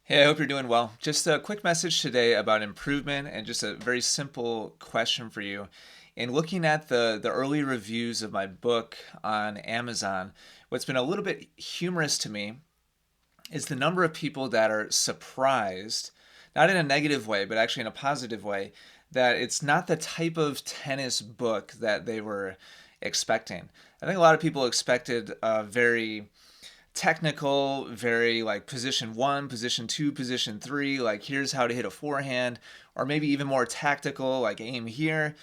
Hey, I hope you're doing well. Just a quick message today about improvement and just a very simple question for you. In looking at the early reviews of my book on Amazon, what's been a little bit humorous to me is the number of people that are surprised, not in a negative way, but actually in a positive way, that it's not the type of tennis book that they were expecting. I think a lot of people expected a very technical, very like position one, position two, position three, like here's how to hit a forehand, or maybe even more tactical, like aim here,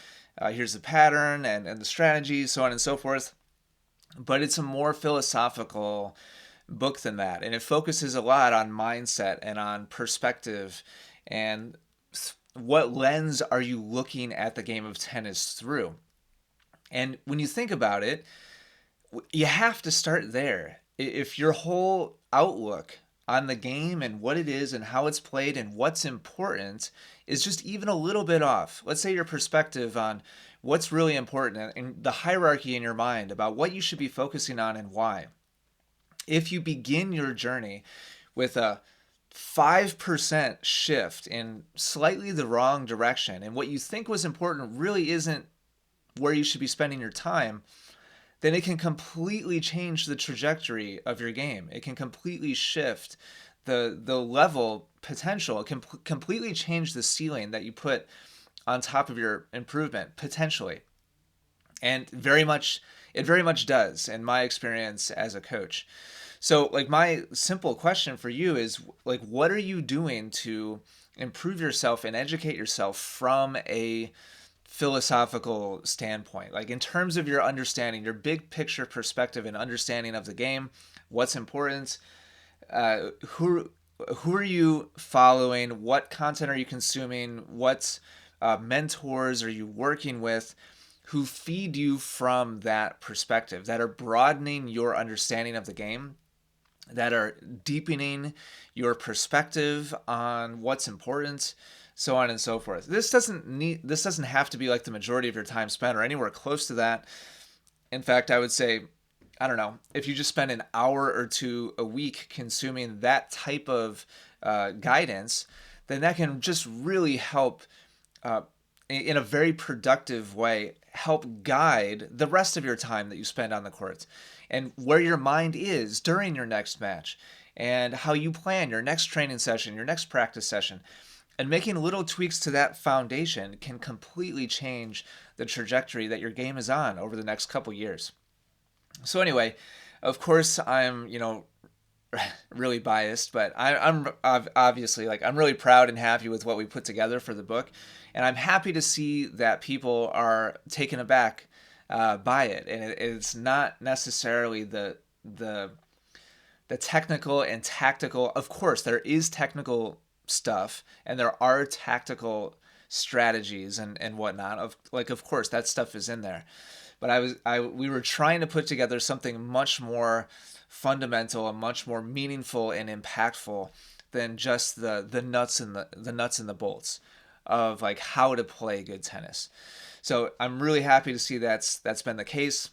here's the pattern and the strategy, so on and so forth. But it's a more philosophical book than that, and it focuses a lot on mindset and on perspective and what lens are you looking at the game of tennis through. And when you think about it, you have to start there. If your whole outlook on the game and what it is and how it's played and what's important is just even a little bit off, let's say your perspective on what's really important and the hierarchy in your mind about what you should be focusing on and why. If you begin your journey with a 5% shift in slightly the wrong direction and what you think was important really isn't where you should be spending your time, then it can completely change the trajectory of your game. It can completely shift the level potential. It can completely change the ceiling that you put on top of your improvement potentially. And it very much does in my experience as a coach. So like my simple question for you is like what are you doing to improve yourself and educate yourself from a philosophical standpoint, like in terms of your understanding, your big picture perspective and understanding of the game, what's important, uh, who who are you following, what content are you consuming, what mentors are you working with, who feed you from that perspective, that are broadening your understanding of the game, that are deepening your perspective on what's important, so on and so forth. This doesn't have to be like the majority of your time spent or anywhere close to that. In fact, I would say, I don't know, if you just spend an hour or two a week consuming that type of guidance, then that can just really help uh, in a very productive way help guide the rest of your time that you spend on the courts and where your mind is during your next match and how you plan your next training session, your next practice session. And making little tweaks to that foundation can completely change the trajectory that your game is on over the next couple years. So anyway, of course I'm, really biased, but I'm obviously like I'm really proud and happy with what we put together for the book, and I'm happy to see that people are taken aback by it, and it's not necessarily the the technical and tactical. Of course, there is technical stuff, and there are tactical strategies and whatnot. Of course that stuff is in there, but we were trying to put together something much more fundamental and much more meaningful and impactful than just the nuts and the nuts and the bolts of like how to play good tennis. So I'm really happy to see that's been the case.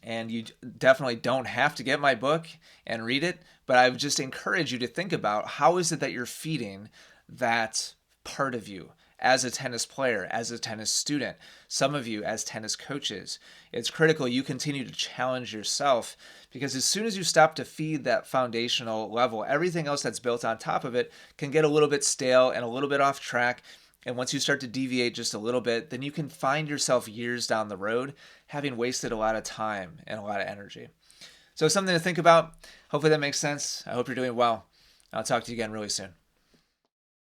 And you definitely don't have to get my book and read it, but I would just encourage you to think about how is it that you're feeding that part of you as a tennis player, as a tennis student, some of you as tennis coaches. It's critical you continue to challenge yourself because as soon as you stop to feed that foundational level, everything else that's built on top of it can get a little bit stale and a little bit off track. And once you start to deviate just a little bit, then you can find yourself years down the road having wasted a lot of time and a lot of energy. So, something to think about. Hopefully, that makes sense. I hope you're doing well. I'll talk to you again really soon.